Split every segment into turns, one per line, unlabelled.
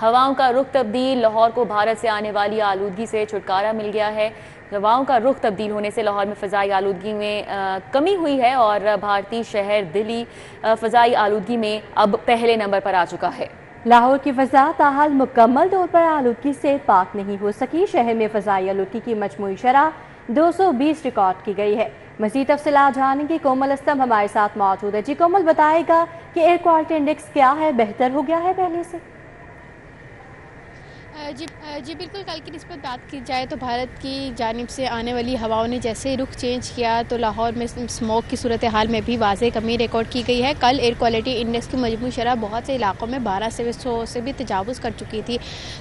हवाओं का रुख तब्दील, लाहौर को भारत से आने वाली आलूदगी से छुटकारा मिल गया है। हवाओं का रुख तब्दील होने से लाहौर में फ़ज़ाई आलूदगी में कमी हुई है और भारतीय शहर दिल्ली फ़ज़ाई आलूदगी में अब पहले नंबर पर आ चुका है।
लाहौर की फ़ज़ा ताहाल मुकम्मल तौर पर आलूदगी से पाक नहीं हो सकी। शहर में फ़ज़ाई आलूदगी की मजमूई शरह 220 रिकॉर्ड की गई है। मज़ीद तफ़सीलात जानेंगे, कोमल असलम हमारे साथ मौजूद है। जी कोमल, बताएगा कि एयर क्वालिटी इंडेक्स क्या है, बेहतर हो गया है पहले से?
जी बिल्कुल। कल की निस्बत बात की जाए तो भारत की जानिब से आने वाली हवाओं ने जैसे ही रुख चेंज किया तो लाहौर में स्मोक की सूरत हाल में भी वाज़ेह कमी रिकॉर्ड की गई है। कल एयर क्वालिटी इंडेक्स की मजमूई शरह बहुत से इलाकों में 1200 से भी तजावुज़ कर चुकी थी,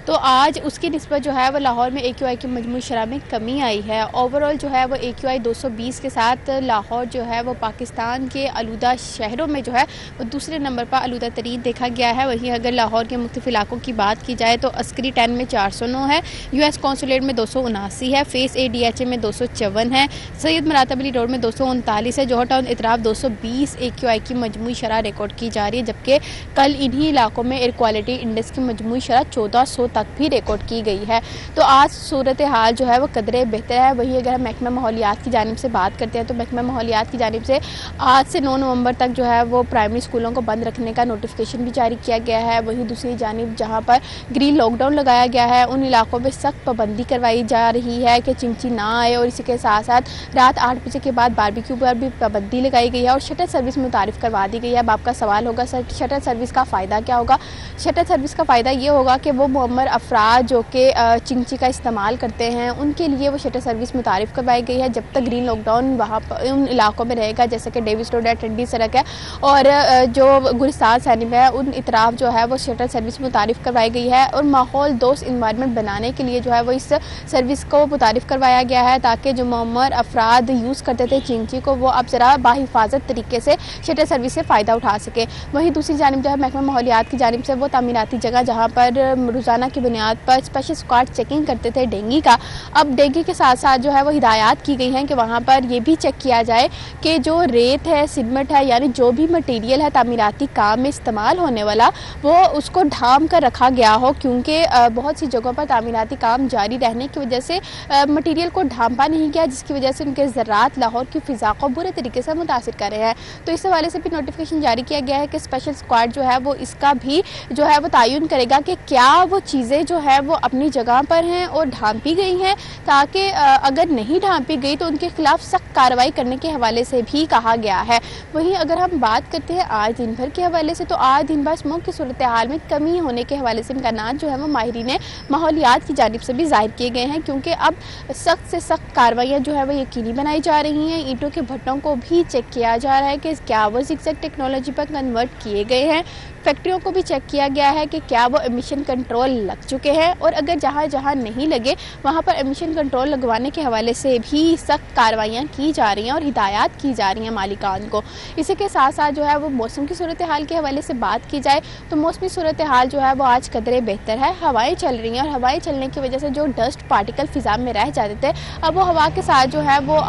तो आज उसकी निस्बत जो है वो लाहौर में AQI की मजमूई शरह में कमी आई है। ओवरऑल जो है वो AQI 220 के साथ लाहौर जो है वो पाकिस्तान के आलूदा शहरों में जो है वो दूसरे नंबर पर आलूदा तरीन देखा गया है। वहीं अगर लाहौर के मुख्तलिफ इलाकों की बात की जाए तो अस्करी 10 में 409 है, US कौंसुलेट में 279 है, फेस ADHA में 254 है, सैयद मरातब अली रोड में 239 है, जौहर टाउन इतराफ 220 AQI की मजमूई शरह रिकॉर्ड की जा रही है। जबकि कल इन्हीं इलाकों में एयर क्वालिटी इंडेक्स की मजमूई शरह 1400 तक भी रिकॉर्ड की गई है। तो आज सूरत हाल जो है वो कदरे बेहतर है। वहीं अगर हम महकमा माहौलियात की जानिब से बात करते हैं तो महकमा माहौलियात की जानिब से आज से 9 नवंबर तक जो है वो प्राइमरी स्कूलों को बंद रखने का नोटिफिकेशन भी जारी किया गया है। वहीं दूसरी जानिब जहाँ पर ग्रीन लॉकडाउन लगाया गया है उन इलाकों में सख्त पाबंदी करवाई जा रही है कि चिंची ना आए, और इसी के साथ साथ रात 8 बजे के बाद बारबेक्यू पर भी पाबंदी लगाई गई है और शटल सर्विस मुतारिफ करवा दी गई है। अब आपका सवाल होगा सर शटल सर्विस का फ़ायदा क्या होगा? शटल सर्विस का फ़ायदा ये होगा कि वो मुअम्मर अफराद जो कि चिंची का इस्तेमाल करते हैं उनके लिए वो शटल सर्विस मुतारिफ करवाई गई है। जब तक ग्रीन लॉकडाउन वहाँ पर उन इलाकों में रहेगा जैसे कि डेविस रोड है, टंडी सड़क है और जो गुलिस्तान सैनी में है उन इतराफ जो है वो शटल सर्विस मुतारिफ करवाई गई है। और माहौल दोस्त इन्वायरमेंट बनाने के लिए जो है वो इस सर्विस को मुतारिफ करवाया गया है ताकि जो मुअम्मर अफराद यूज़ करते थे चिंची को वो अब ज़रा बाहिफाजत तरीके से शटल सर्विस से फ़ायदा उठा सके। वहीं दूसरी जानिब जो है महकमा माहौलियात की जानिब से वो तामीराती जगह जहाँ पर रोज़ाना की बुनियाद पर स्पेशल स्क्वाड चेकिंग करते थे डेंगी का, अब डेंगी के साथ साथ जो है वो हिदायत की गई हैं कि वहाँ पर ये भी चेक किया जाए कि जो रेत है, सीमेंट है, यानी जो भी मटीरियल है तामीराती काम में इस्तेमाल होने वाला वो उसको ढांप कर रखा गया हो, क्योंकि बहुत सी जगहों पर तामीराती काम जारी रहने की वजह से मटीरियल को ढांपा नहीं गया, जिसकी वजह से उनके ज़रात लाहौर की फ़िज़ा को बुरे तरीके से मुतासिर कर रहे हैं। तो इस हवाले से भी नोटिफिकेशन जारी किया गया है कि स्पेशल स्क्वाड जो है वो इसका भी जो है वो तयन करेगा कि क्या वो चीज़ें जो है वो अपनी जगह पर हैं और ढांपी गई हैं, ताकि अगर नहीं ढांपी गई तो उनके खिलाफ सख्त कार्रवाई करने के हवाले से भी कहा गया है। वहीं अगर हम बात करते हैं आज दिन भर के हवाले से तो आज दिन भर स्मोक की सूरत हाल में कमी होने के हवाले से इम्कानात जो है वो माहिरीन माहौलियात की जानिब से भी जाहिर किए गए हैं, क्योंकि अब सख्त से सख्त कार्रवाइयाँ जो है वो यकीनी बनाई जा रही हैं। ईंटों के भट्टों को भी चेक किया जा रहा है कि क्या वो ज़िगज़ैग टेक्नोलॉजी पर कन्वर्ट किए गए हैं। फैक्ट्रियों को भी चेक किया गया है कि क्या वो एमिशन कंट्रोल लग चुके हैं, और अगर जहाँ जहाँ नहीं लगे वहाँ पर एमिशन कंट्रोल लगवाने के हवाले से भी सख्त कार्रवाइयाँ की जा रही हैं और हिदायत की जा रही हैं मालिकान को। इसी के साथ साथ जो है वो मौसम की सूरत हाल के हवाले से बात की जाए तो मौसमी सूरत हाल जो है वो आज कदरे बेहतर है। हवाएँ चल रही हैं और हवाएँ चलने की वजह से जो डस्ट पार्टिकल फ़िज़ा में रह जाते थे अब वो हवा के साथ जो है वो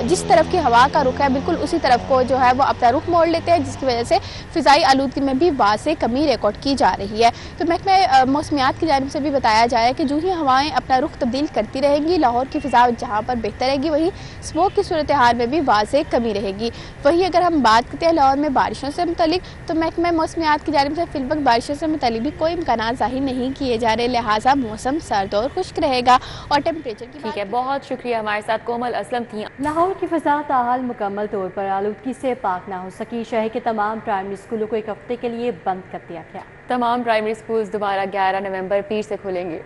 जिस तरफ की हवा का रुख है बिल्कुल उसी तरफ को जो है वो अपना रुख मोड़ लेते हैं, जिसकी वजह से फ़िज़ाई आलूदगी में भी से कमी रिकॉर्ड की जा रही है। तो महकमा मौसमियात की जानिब से भी बताया जाए कि जो ही हवाएं अपना रुख तब्दील करती रहेंगी लाहौर की फ़िज़ा जहाँ पर बेहतर रहेगी वहीं स्मोक की सूरत हाल में भी वाज़ेह कमी रहेगी। वहीं अगर हम बात करते हैं लाहौर में बारिशों से मुतलिक तो महकमा मौसमियात की जानिब से फिलवक्त बारिशों से मुतलिक भी कोई इम्कानात ज़ाहिर नहीं किए जा रहे, लिहाजा मौसम सर्द और खुश्क रहेगा। और टेम्परेचर की
ठीक है, बहुत शुक्रिया। हमारे साथ कोमल असलम थी।
लाहौर की फ़िज़ा ताहाल मुकम्मल तौर पर आलूदगी से पाक ना हो सकी। शहर के तमाम प्राइमरी स्कूलों को एक हफ्ते के लिए बंद कर दिया गया।
तमाम प्राइमरी स्कूल्स दोबारा 11 नवंबर पीर से खुलेंगे।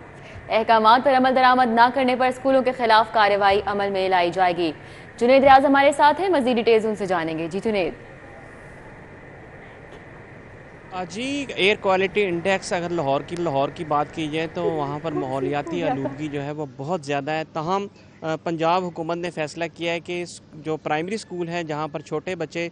अहकामात पर अमल दरामद न करने पर स्कूलों के खिलाफ कार्रवाई अमल में लाई जाएगी। जुनेद रियाज हमारे साथ हैं, मज़ीद डिटेल्स उनसे जानेंगे। जी जुनेद।
जी, एयर क्वालिटी इंडेक्स अगर लाहौर की बात की जाए तो वहाँ पर माहौलियाती आलूदगी जो है वो बहुत ज़्यादा है। ताहम पंजाब हुकूमत ने फ़ैसला किया है कि जो प्राइमरी स्कूल हैं जहाँ पर छोटे बच्चे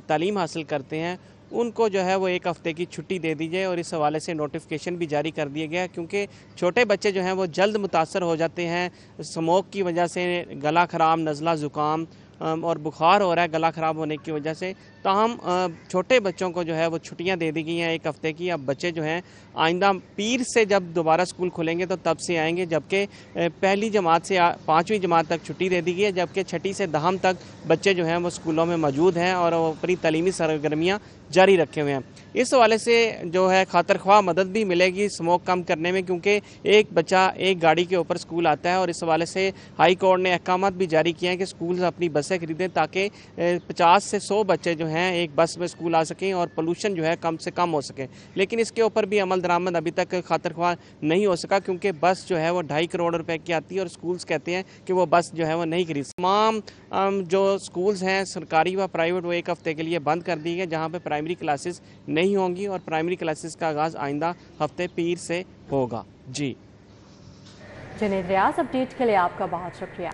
तालीम हासिल करते हैं उनको जो है वो एक हफ़्ते की छुट्टी दे दी जाए, और इस हवाले से नोटिफिकेशन भी जारी कर दिया गया, क्योंकि छोटे बच्चे जो हैं वो जल्द मुतासर हो जाते हैं स्मोक की वजह से, गला ख़राब, नज़ला, ज़ुकाम और बुखार हो रहा है गला ख़राब होने की वजह से। ताहम छोटे बच्चों को जो है वो छुट्टियां दे दी गई हैं 1 हफ़्ते की। अब बच्चे जो हैं आइंदा पीर से जब दोबारा स्कूल खुलेंगे तो तब से आएंगे, जबकि पहली जमात से 5वीं जमात तक छुट्टी दे दी गई है, जबकि 6ठी से 10वीं तक बच्चे जो हैं वो स्कूलों में मौजूद हैं और वो अपनी तालीमी सरगर्मियाँ जारी रखे हुए हैं। इस हवाले से जो है खातर ख्वाह मदद भी मिलेगी स्मोक कम करने में, क्योंकि एक बच्चा एक गाड़ी के ऊपर स्कूल आता है। और इस हवाले से हाई कोर्ट ने अहकामात भी जारी किए हैं कि स्कूल अपनी बसें खरीदें ताकि 50 से 100 बच्चे जो हैं एक बस में स्कूल आ सकें और पोल्यूशन जो है कम से कम हो सके। लेकिन इसके ऊपर भी अमल दरामद अभी तक खातर ख्वाह नहीं हो सका, क्योंकि बस जो है वो 2.5 करोड़ रुपए की आती है और स्कूल्स कहते हैं कि वो बस जो है वो नहीं खरीद। तमाम जो स्कूल्स हैं सरकारी व प्राइवेट वो 1 हफ़्ते के लिए बंद कर दी गए, जहाँ पे प्राइमरी क्लासेस नहीं होंगी और प्राइमरी क्लासेस का आगाज़ आइंदा हफ्ते पीर से होगा। जी
जुनैद रियाज, अपडेट के लिए आपका बहुत शुक्रिया।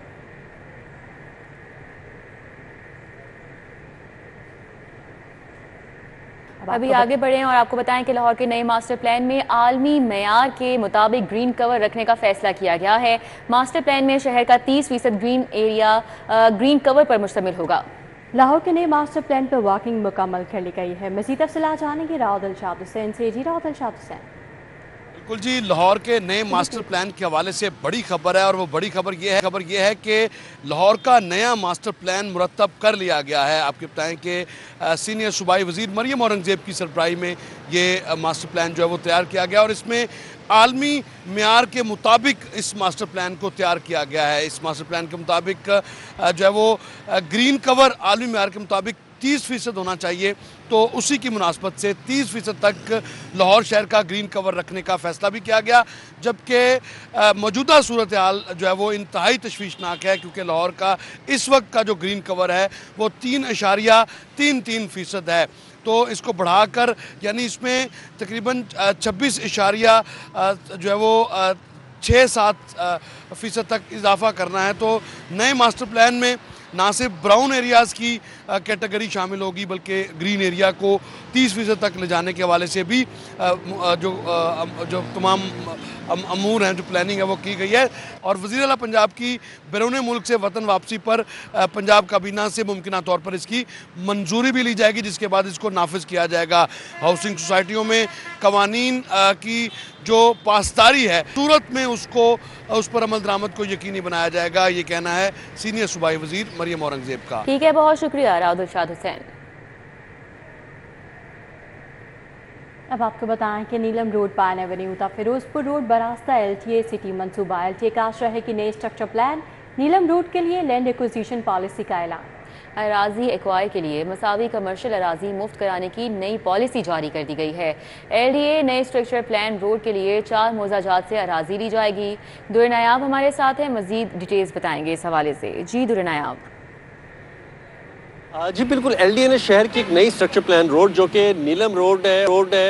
अभी आगे बढ़े और आपको बताएं कि लाहौर के नए मास्टर प्लान में आलमी मेयार के मुताबिक ग्रीन कवर रखने का फैसला किया गया है। मास्टर प्लान में शहर का 30% ग्रीन एरिया ग्रीन कवर पर मुश्तमिल होगा।
लाहौर के नए मास्टर प्लान पर वॉकिंग मुकम्मल कर ली गई है। मज़ीद तफसीलात जानेंगे राव दिलशाद हुसैन से। जी राव दिलशाद हुसैन।
बिल्कुल जी, लाहौर के नए मास्टर प्लान के हवाले से बड़ी खबर है और वो बड़ी खबर ये है कि लाहौर का नया मास्टर प्लान मुरतब कर लिया गया है। आपके बताएं कि सीनियर सूबाई वज़ीर मरियम औरंगज़ेब की सरबराही में ये मास्टर प्लान जो है वो तैयार किया गया और इसमें आलमी मेयार के मुताबिक इस मास्टर प्लान को तैयार किया गया है। इस मास्टर प्लान के मुताबिक जो है वो ग्रीन कवर आलमी मेयार के मुताबिक 30% होना चाहिए, तो उसी की मुनासबत से 30% तक लाहौर शहर का ग्रीन कवर रखने का फैसला भी किया गया। जबकि मौजूदा सूरत हाल जो है वो इंतहाई तशवीशनाक है, क्योंकि लाहौर का इस वक्त का जो ग्रीन कवर है वो 3.33% है। तो इसको बढ़ाकर यानी इसमें तकरीबन 26 जो है वो 6-7% तक इजाफा करना है। तो नए मास्टर प्लान में ना सिर्फ ब्राउन एरियाज़ की कैटेगरी शामिल होगी, बल्कि ग्रीन एरिया को 30% तक ले जाने के हवाले से भी जो तमाम अमूर हैं, जो प्लानिंग है वो की गई है। और वज़ीर आला पंजाब की बैरून मुल्क से वतन वापसी पर पंजाब काबीना से मुमकिन तौर पर इसकी मंजूरी भी ली जाएगी, जिसके बाद इसको नाफिज किया जाएगा। हाउसिंग सोसाइटियों में कवानीन की जो पासदारी है सूरत में उस पर अमल दरामद को यकीनी बनाया जाएगा, ये कहना है सीनियर सूबाई वज़ीर मरियम औरंगज़ेब का।
ठीक है, बहुत शुक्रिया राव दिलशाद हुसैन।
अब आपको बताएं कि नीलम रोड पाइन एवेन्यू था फिरोजपुर रोड बरास्ता LTA सिटी मंसूबा। LTA का शहर की नए स्ट्रक्चर प्लान, नीलम रोड के लिए लैंड एक्विजिशन पॉलिसी का ऐलान।
अराजी एक्वायर के लिए मसावी कमर्शियल अराजी मुफ्त कराने की नई पॉलिसी जारी कर दी गई है। LDA नए स्ट्रक्चर प्लान रोड के लिए 4 मोजाजात से अराजी ली जाएगी। दुर नायाब हमारे साथ हैं, मजीद डिटेल्स बताएंगे इस हवाले से। जी दुर नायाब।
जी बिल्कुल, LDA ने शहर की एक नई स्ट्रक्चर प्लान रोड जो कि नीलम रोड है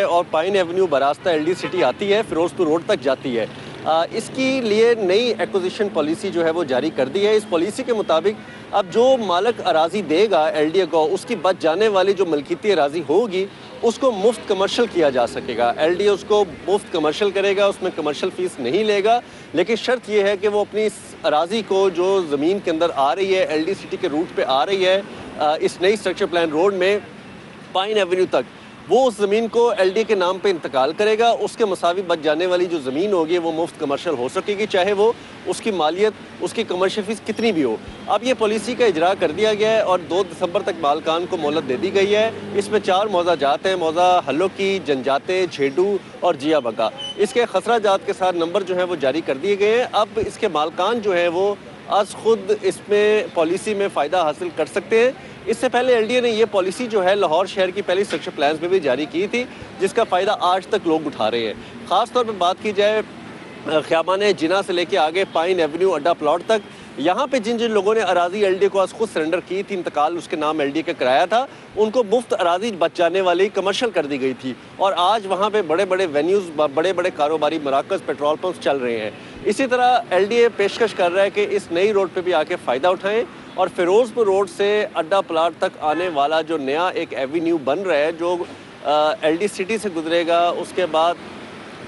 और पाइन एवेन्यू बरास्ता LD सिटी आती है, फिरोजपुर रोड तक जाती है। इसकी लिए नई एक्विजिशन पॉलिसी जो है वो जारी कर दी है। इस पॉलिसी के मुताबिक अब जो मालक अराजी देगा LDA को, उसकी बच जाने वाली जो मलकीती अराजी होगी उसको मुफ्त कमर्शियल किया जा सकेगा। LDA उसको मुफ्त कमर्शियल करेगा, उसमें कमर्शियल फ़ीस नहीं लेगा, लेकिन शर्त यह है कि वो अपनी अराजी को जो ज़मीन के अंदर आ रही है, LD सिटी के रूट पे आ रही है इस नई स्ट्रक्चर प्लान रोड में पाइन एवेन्यू तक, वो उस ज़मीन को LDA के नाम पे इंतकाल करेगा। उसके मुसावी बच जाने वाली जो ज़मीन होगी वो मुफ्त कमर्शियल हो सकेगी, चाहे वो उसकी मालियत, उसकी कमर्शियल फ़ीस कितनी भी हो। अब ये पॉलिसी का इजरा कर दिया गया है और 2 दिसंबर तक मालकान को मोहलत दे दी गई है। इसमें 4 मौजाजात हैं, मौजा हल्लोकी, जनजाते, झेडू और जिया बगा। इसके खसरा जात के साथ नंबर जो है वो जारी कर दिए गए हैं। अब इसके मालकान जो है वो आज खुद इसमें पॉलिसी में फ़ायदा हासिल कर सकते हैं। इससे पहले LDA ने ये पॉलिसी जो है लाहौर शहर की पहली स्ट्रक्चर प्लान्स में भी जारी की थी, जिसका फ़ायदा आज तक लोग उठा रहे हैं। ख़ास तौर पर बात की जाए ख़ियाबान जिना से लेके आगे पाइन एवेन्यू अड्डा प्लॉट तक, यहाँ पे जिन लोगों ने अराजी LDA को आज खुद सरेंडर की थी, इंतकाल उसके नाम LDA का कराया था, उनको मुफ्त अराजी बच जाने वाली कमर्शियल कर दी गई थी। और आज वहाँ पे बड़े बड़े वेन्यूज़, बड़े बड़े कारोबारी मराकज़, पेट्रोल पंप चल रहे हैं। इसी तरह LDA पेशकश कर रहा है कि इस नई रोड पे भी आके फ़ायदा उठाएं और फिरोजपुर रोड से अड्डा प्लाट तक आने वाला जो नया एक एवेन्यू बन रहा है, जो LD सिटी से गुजरेगा, उसके बाद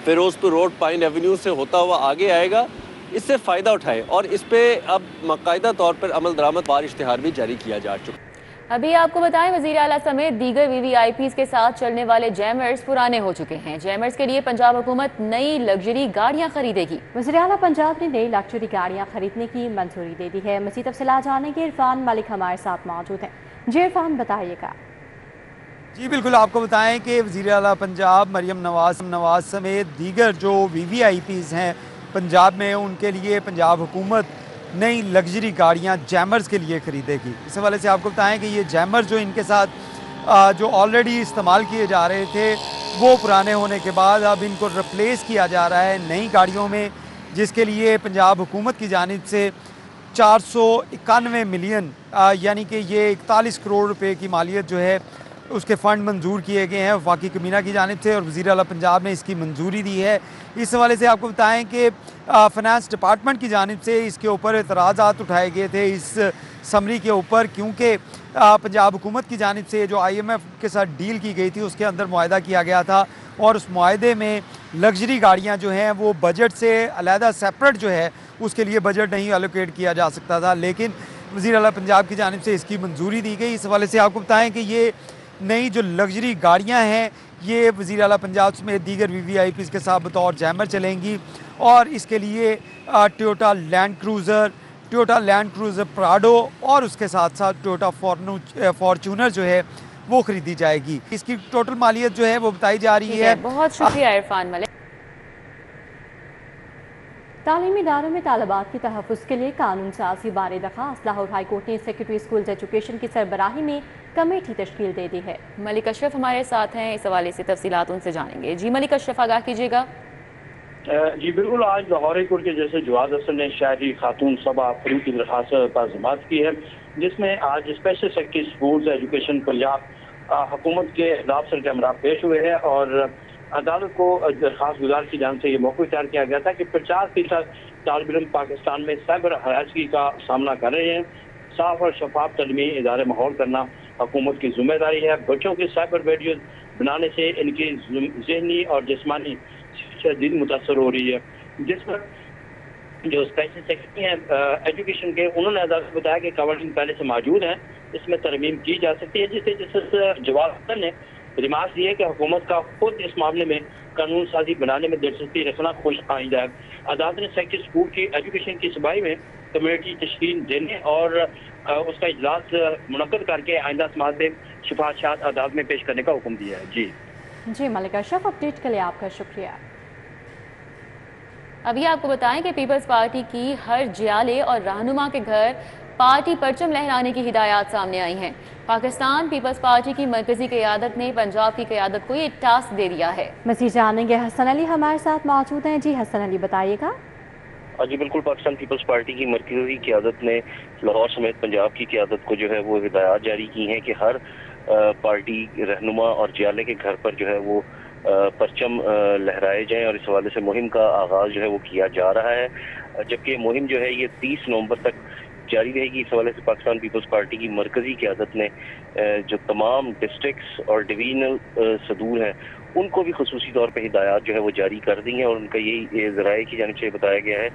फिरोजपुर रोड पाइन एवेन्यू से होता हुआ आगे आएगा, اس سے فائدہ اٹھائے، اور اس پہ اب باقاعدہ طور پر عمل درآمد وار اشتہار بھی جاری کیا جا چکا ہے۔
ابھی آپ کو بتائیں وزیر اعلیٰ سمیت دیگر VVIPs کے ساتھ چلنے والے جیمرز پرانے ہو چکے ہیں۔ جیمرز کے لیے پنجاب حکومت نئی لگژری گاڑیاں خریدے گی۔
وزیر اعلیٰ پنجاب نے نئی لگژری گاڑیاں خریدنے کی منظوری دے دی ہے۔ مزید تفصیلات جانیں گے، عرفان ملک ہمارے ساتھ موجود ہیں۔ جی عرفان، بتائیے گا۔
جی بالکل، آپ کو بتائیں کہ وزیر اعلیٰ پنجاب مریم نواز سمیت دیگر جو VVIPs ہیں پنجاب میں، ان کے لیے پنجاب حکومت نئی لگژری گاڑیاں جیمرز کے لیے خریدے گی۔ اس حوالے سے آپ کو بتائیں کہ یہ جیمرز جو ان کے ساتھ جو آلریڈی استعمال کیے جا رہے تھے وہ پرانے ہونے کے بعد اب ان کو ریپلیس کیا جا رہا ہے نئی گاڑیوں میں، جس کے لیے پنجاب حکومت کی جانب سے 491 ملین یعنی کہ یہ 41 کروڑ روپے کی مالیت جو ہے اس کے فنڈ منظور کیے گئے ہیں وفاقی کابینہ کی جانب سے، اور وزیر اعلیٰ پنجاب نے اس کی منظوری دی ہے۔ اس حوالے سے آپ کو بتائیں کہ فنانس ڈپارٹمنٹ کی جانب سے اس کے اوپر اعتراضات اٹھائے گئے تھے اس سمری کے اوپر، کیونکہ پنجاب حکومت کی جانب سے جو IMF کے ساتھ ڈیل کی گئی تھی اس کے اندر معاہدہ کیا گیا تھا، اور اس معاہدے میں لگژری گاڑیاں جو ہیں وہ بجٹ سے علیحدہ سیپریٹ جو ہے اس کے لیے بجٹ نہیں الوکیٹ کیا جا سکتا تھا، لیکن وزیر اعلیٰ پنجاب کی جانب سے اس کی منظوری دی گئی۔ اس حوالے سے آپ کو بتائیں کہ یہ نئی جو لگژری گاڑیاں ہیں یہ وزیر اعلیٰ پنجاب سمیت دیگر VVIPs کے ساتھ بطور جیمر چلیں گی، اور اس کے لیے ٹویوٹا لینڈ کروزر پراڈو اور اس کے ساتھ ساتھ ٹویوٹا فارچونر جو ہے وہ خریدی جائے گی۔ اس کی ٹوٹل مالیت جو ہے وہ بتائی جا رہی ہے۔
بہت شکریہ عرفان ملک۔
تعلیمی اداروں میں طالبات کے تحفظ کے لیے قانون سازی بارے درخواست، لاہور ہائی کورٹ نے سیکرٹری اسکولز ایجوکیشن کی سربراہی میں کمیٹی تشکیل دے دی ہے۔
ملک اشرف ہمارے ساتھ ہیں، اس حوالے سے تفصیلات ان سے جانیں گے۔ جی ملک اشرف، آگاہ کیجیے گا۔
جی بالکل، آج لاہور ہائی کورٹ کے جیسے جواد حسن نے شہری خاتون صبا فروغ کی درخواست پر سماعت کی ہے، جس میں آج special secretary schools education Punjab حکومت کے اہداف سر کے ہمراہ پیش ہوئے ہیں، اور عدالت کو درخواست گزار کی جانب سے یہ موقع اختیار کیا گیا تھا کہ 50% طالب علم پاکستان میں سائبر ہراسگی کا سامنا کر رہے ہیں۔ صاف اور شفاف تعلیمی ادارے ماحول کرنا حکومت کی ذمہ داری ہے۔ بچوں کے سائبر ویڈیوز بنانے سے ان کی ذہنی اور جسمانی شدید متاثر ہو رہی ہے، جس پر جو اسپیشل سیکرٹری ہیں ایجوکیشن کے، انہوں نے عدالت کو بتایا کہ قوانین پہلے سے موجود ہیں، اس میں ترمیم کی جا سکتی ہے، جسے جسٹس جواد حسن نے ریمارک دی ہے کہ حکومت کا خود اس معاملے میں قانون سازی بنانے میں دلچسپی رکھنا خوش آئند ہے۔ عدالت نے سیکرٹری اسکول کی ایجوکیشن کی صوبائی میں کمیٹی تشکیل دینے اور اس کا اجلاس منعقد کر کے آئندہ سماعت میں شفاعت عدالت میں پیش کرنے کا حکم دیا ہے۔
جی ملک اشرف، اپڈیٹ کے لیے آپ کا شکریہ۔
ابھی آپ کو بتائیں کہ پیپلز پارٹی کی ہر جیالے اور رہنما کے گھر پارٹی پرچم لہرانے کی ہدایات سامنے آئی ہیں۔ پاکستان پیپلز پارٹی کی مرکزی قیادت نے پنجاب کی قیادت کو یہ ٹاسک دے دیا ہے۔
مزید جانیں گے، حسن علی ہمارے ساتھ موجود ہیں۔ جی حسن علی، بتائیے گا۔
جی بالکل، پاکستان پیپلز پارٹی کی مرکزی قیادت نے لاہور سمیت پنجاب کی قیادت کو جو ہے وہ ہدایات جاری کی ہیں کہ ہر پارٹی رہنما اور جیالے کے گھر پر جو ہے وہ پرچم لہرائے جائیں، اور اس حوالے سے مہم کا آغاز جو ہے وہ کیا جا رہا ہے، جبکہ مہم جو ہے یہ 30 نومبر تک جاری رہے گی۔ اس حوالے سے پاکستان پیپلز پارٹی کی مرکزی قیادت نے جو تمام ڈسٹرکٹس اور ڈویژنل صدور ہیں ان کو بھی خصوصی طور پہ ہدایات جو ہے وہ جاری کر دی ہیں، اور ان کا یہی ذرائع کی جانب سے بتایا گیا ہے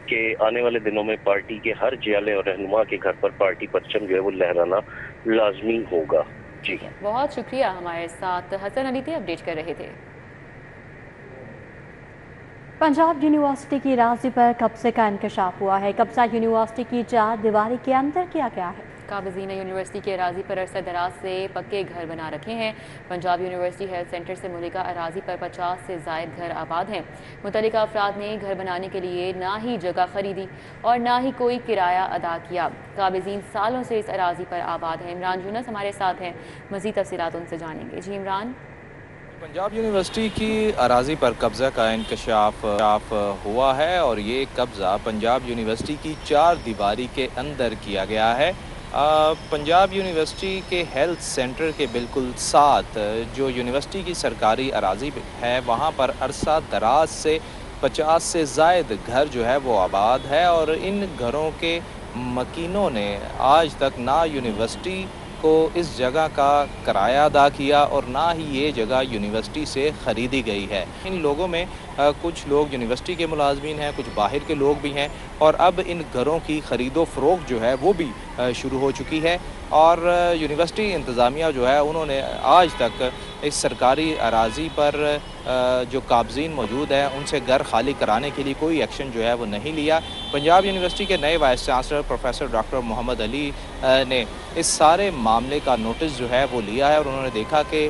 کہ آنے والے دنوں میں پارٹی کے ہر جیالے اور رہنما کے گھر پر پارٹی پرچم جو ہے وہ لہرانا لازمی ہوگا۔ جی
بہت شکریہ، ہمارے ساتھ حسن علی تھے، اپڈیٹ کر رہے تھے۔
پنجاب یونیورسٹی کی اراضی پر قبضے کا انکشاف ہوا ہے۔ قبضہ یونیورسٹی کی 4 دیواری کے اندر کیا گیا ہے۔
قابضین نے یونیورسٹی کی اراضی پر عرصہ دراز سے پکے گھر بنا رکھے ہیں۔ پنجاب یونیورسٹی ہیلتھ سینٹر سے ملکہ اراضی پر 50 سے زائد گھر آباد ہیں۔ متعلقہ افراد نے گھر بنانے کے لیے نہ ہی جگہ خریدی اور نہ ہی کوئی کرایہ ادا کیا۔ قابضین سالوں سے اس اراضی پر آباد ہیں۔ عمران یونس ہمارے ساتھ ہیں، مزید تفصیلات ان سے جانیں گے۔ جی عمران۔
پنجاب یونیورسٹی کی اراضی پر قبضہ کا انکشاف ہوا ہے، اور یہ قبضہ پنجاب یونیورسٹی کی 4 دیواری کے اندر کیا گیا ہے۔ پنجاب یونیورسٹی کے ہیلتھ سینٹر کے بالکل ساتھ جو یونیورسٹی کی سرکاری اراضی ہے وہاں پر عرصہ دراز سے 50 سے زائد گھر جو ہے وہ آباد ہے، اور ان گھروں کے مکینوں نے آج تک نہ یونیورسٹی کو اس جگہ کا کرایہ ادا کیا اور نہ ہی یہ جگہ یونیورسٹی سے خریدی گئی ہے۔ ان لوگوں میں कुछ लोग यूनिवर्सिटी के मुलाजमीन हैं, कुछ बाहर के लोग भी हैं, और अब इन घरों की ख़रीदो फ़रोख्त जो है वो भी शुरू हो चुकी है। और यूनिवर्सिटी इंतज़ामिया जो है उन्होंने आज तक इस सरकारी अराज़ी पर जो काबज़ीन मौजूद हैं उनसे घर खाली कराने के लिए कोई एक्शन जो है वो नहीं लिया। पंजाब यूनिवर्सिटी के नए vice chancellor professor doctor Mohammad Ali ने इस सारे मामले का नोटिस जो है वो लिया है, और उन्होंने देखा कि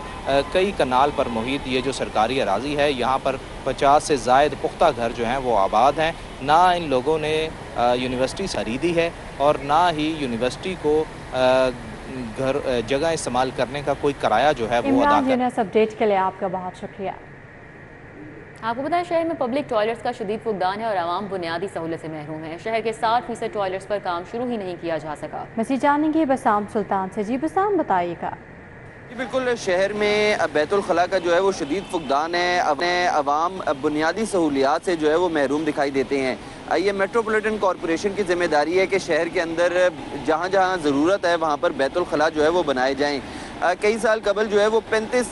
कई कनाल पर मुहित ये जो सरकारी अराज़ी है यहाँ पर 50 से ज़ायद पुख्ता घर जो हैं वो आबाद हैं। ना इन लोगों ने यूनिवर्सिटी खरीदी है और ना ही यूनिवर्सिटी को घर जगह इस्तेमाल करने का कोई किराया जो है वो अदा कर।
अपडेट के लिए आपका बहुत शुक्रिया।
आपको बताएं, शहर में पब्लिक टॉयलेट्स का शदीद फुकदान है और आवाम बुनियादी सहूलत से महरूम है। शहर के 60% टॉयलेट्स पर काम शुरू ही नहीं किया जा सका।
मज़ीद जानेंगे बसाम सुल्तान से। जी बसाम, बताइएगा।
जी बिल्कुल, शहर में बैतुल खला का जो है वो शदीद फुकदान है। अपने अवाम बुनियादी सहूलियात से जो है वो महरूम दिखाई देते हैं। ये मेट्रोपॉलिटन कॉरपोरेशन की जिम्मेदारी है कि शहर के अंदर जहाँ जहाँ ज़रूरत है वहाँ पर बैतुल खला जो है वो बनाए जाएँ। कई साल कबल जो है वो 35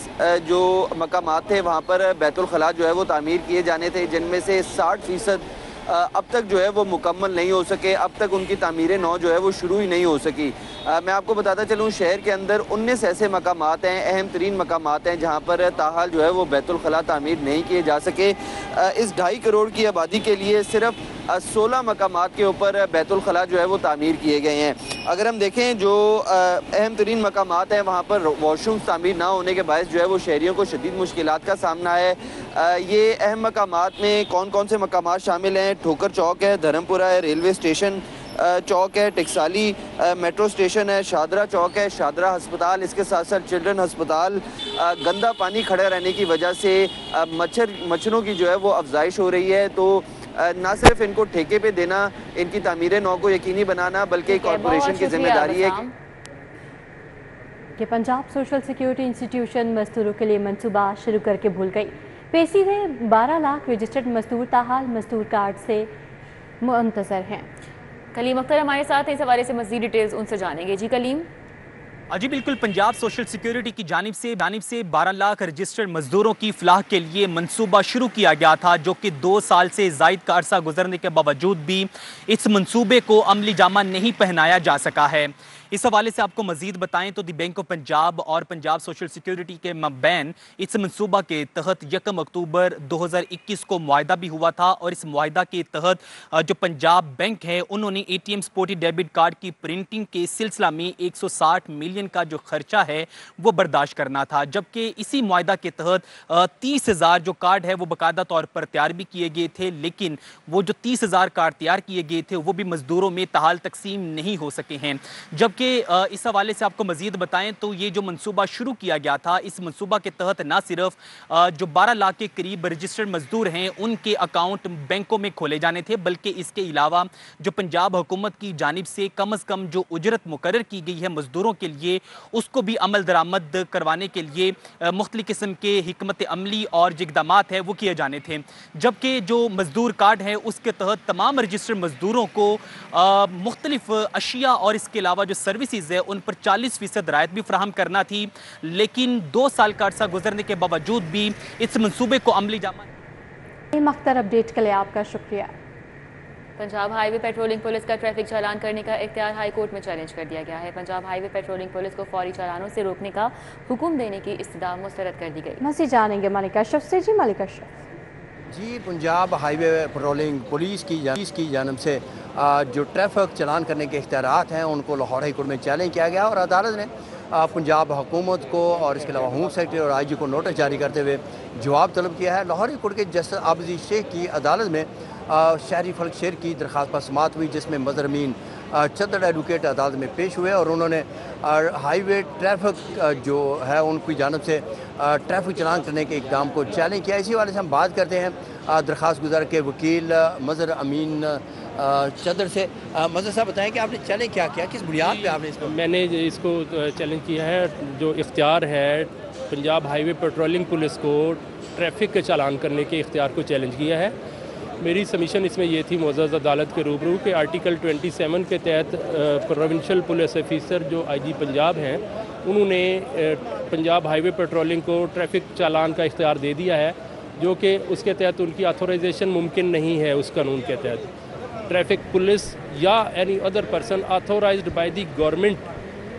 जो मकामात थे वहाँ पर बैतुल खला जो है वो तामीर किए जाने थे, जिनमें से 60% अब तक जो है वो मुकम्मल नहीं हो सके। अब तक उनकी तामीर नौ जो है वो शुरू ही नहीं हो सकी। मैं आपको बताता चलूँ, शहर के अंदर 19 ऐसे मकामात हैं, अहम तरीन मकामात हैं जहाँ पर ताहाल जो है वो बैतुल खला तामीर नहीं किए जा सके। इस 2.5 करोड़ की आबादी के लिए सिर्फ 16 मकामात के ऊपर बैतुल खला जो है वो तामीर किए गए हैं। अगर हम देखें जो अहम तरीन मकामात हैं वहाँ पर वॉशरूम्स तामीर ना होने के बायस जो है वो शहरियों को शदीद मुश्किलात का सामना है। ये अहम मकामात में कौन कौन से मकामात शामिल हैं? ठोकर चौक है, धर्मपुरा है, रेलवे स्टेशन चौक है, टिकसाली मेट्रो स्टेशन है, शादरा चौक है, शादरा हस्पताल, इसके साथ साथ चिल्ड्रन हस्पताल। गंदा पानी खड़ा रहने की वजह से मच्छरों की जो है वो अफजाइश हो रही है। तो ना सिर्फ इनको ठेके पे देना, इनकी तामीर नौ को यकीनी बनाना, बल्कि कॉर्पोरेशन की जिम्मेदारी है
कि पंजाब सोशल सिक्योरिटी इंस्टीट्यूशन मजदूरों के लिए मंसूबा शुरू करके भूल गई। पेशी है 12 लाख रजिस्टर्ड मजदूर ताहाल मजदूर कार्ड से मुंतजर हैं।
कलीम अख्तर हमारे साथ इस हवाले से मज़ीद डिटेल्स उनसे जानेंगे। जी कलीम।
जी बिल्कुल, पंजाब सोशल सिक्योरिटी की जानिब से 12 लाख रजिस्टर्ड मजदूरों की फलाह के लिए मंसूबा शुरू किया गया था, जो कि 2 साल से ज़ायद का अरसा गुजरने के बावजूद भी इस मंसूबे को अमली जामा नहीं पहनाया जा सका है। इस हवाले से आपको मजीद बताएं तो दी बैंक ऑफ पंजाब और पंजाब सोशल सिक्योरिटी के मबैन इस मंसूबा के तहत 1 अक्टूबर 2021 को मुआहदा भी हुआ था, और इस मुआहदा के तहत जो पंजाब बैंक है उन्होंने ATM स्पोर्टी डेबिट कार्ड की प्रिंटिंग के सिलसिला में 160 मिलियन का जो खर्चा है वो बर्दाश्त करना था। जबकि इसी मुआहदा के तहत 30,000 जो कार्ड है वो बाकायदा तौर पर तैयार भी किए गए थे, लेकिन वो जो 30,000 कार्ड तैयार किए गए थे वो भी मजदूरों में ताहाल तकसीम नहीं हो सके हैं। जबकि इस हवाले से आपको मजीद बताएं तो ये जो मंसूबा शुरू किया गया था, इस मंसूबा के तहत ना सिर्फ जो 12 लाख के करीब रजिस्टर्ड मजदूर हैं उनके अकाउंट बैंकों में खोले जाने थे, बल्कि इसके अलावा जो पंजाब हुकूमत की जानिब से कम अज़ कम जो उजरत मुकर्रर की गई है मजदूरों के लिए उसको भी अमल दरामद करवाने के लिए मुख्तलिफ किस्म के हिकमत अमली और जो इक़दामात है वो किए जाने थे। जबकि जो मजदूर कार्ड है उसके तहत तमाम रजिस्टर्ड मजदूरों को मुख्तलिफ अशिया और इसके अलावा जो सर्विसेज है उन पर 40% रायत भी फराहम करना थी, लेकिन 2 साल का अरसा गुजरने के बावजूद भी इस मंसूबे को अमली जामा।
मख्तर अपडेट के लिए आपका शुक्रिया।
पंजाब हाईवे पेट्रोलिंग पुलिस का ट्रैफिक चालान करने का इख्तियार हाई कोर्ट में चैलेंज कर दिया गया है। पंजाब हाईवे पेट्रोलिंग पुलिस को फौरी चालानों से रोकने का हुक्म देने की इस्तदा मुस्तरद कर दी गई।
मज़ीद जानेंगे मलिक अशरफ से। जी मलिक अशरफ।
जी, पंजाब हाईवे पेट्रोलिंग पुलिस की जानब से जो ट्रैफिक चालान करने के इख्तियारात हैं उनको लाहौर हाई कोर्ट में चैलेंज किया गया, और अदालत ने पंजाब हुकूमत को और इसके अलावा होम सेक्रेटरी और IG को नोटिस जारी करते हुए जवाब तलब किया है। लाहौर हाई कोर्ट के जस्टिस आबिदी शेख की अदालत में शहरी फल्क शेर की दरख्वास्त पर समाअत हुई, जिसमें मज़हर अमीन चंद एडवोकेट अदालत में पेश हुए और उन्होंने हाईवे ट्रैफिक जो है उनकी जानब से ट्रैफिक चलान करने के इक़दाम को चैलेंज किया। इसी वाले से हम बात करते हैं दरख्वास्त गुजार के वकील मज़हर अमीन चदर से। मज़हर साहब बताएं कि आपने चैलेंज क्या किया, किस बुनियाद पे आपने इसको?
मैंने इसको चैलेंज किया है, जो इख्तियार है पंजाब हाईवे पेट्रोलिंग पुलिस को ट्रैफिक के चालान करने के इख्तियार को चैलेंज किया है। मेरी सबमिशन इसमें ये थी मोअज़्ज़ज़ अदालत के रूबरू कि आर्टिकल 27 के तहत प्रोविंशियल पुलिस ऑफिसर जो IG पंजाब हैं उन्होंने पंजाब हाईवे पेट्रोलिंग को ट्रैफिक चालान का इख्तियार दे दिया है, जो कि उसके तहत उनकी ऑथोराइजेशन मुमकिन नहीं है उस कानून के तहत। ट्रैफिक पुलिस या any other person authorised by the government,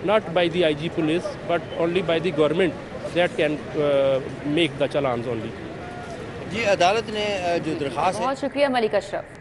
not by the IG police but only by the government, that can make the challans only.
जी, अदालत ने जो दरखास्त
बहुत शुक्रिया मलिक अशरफ।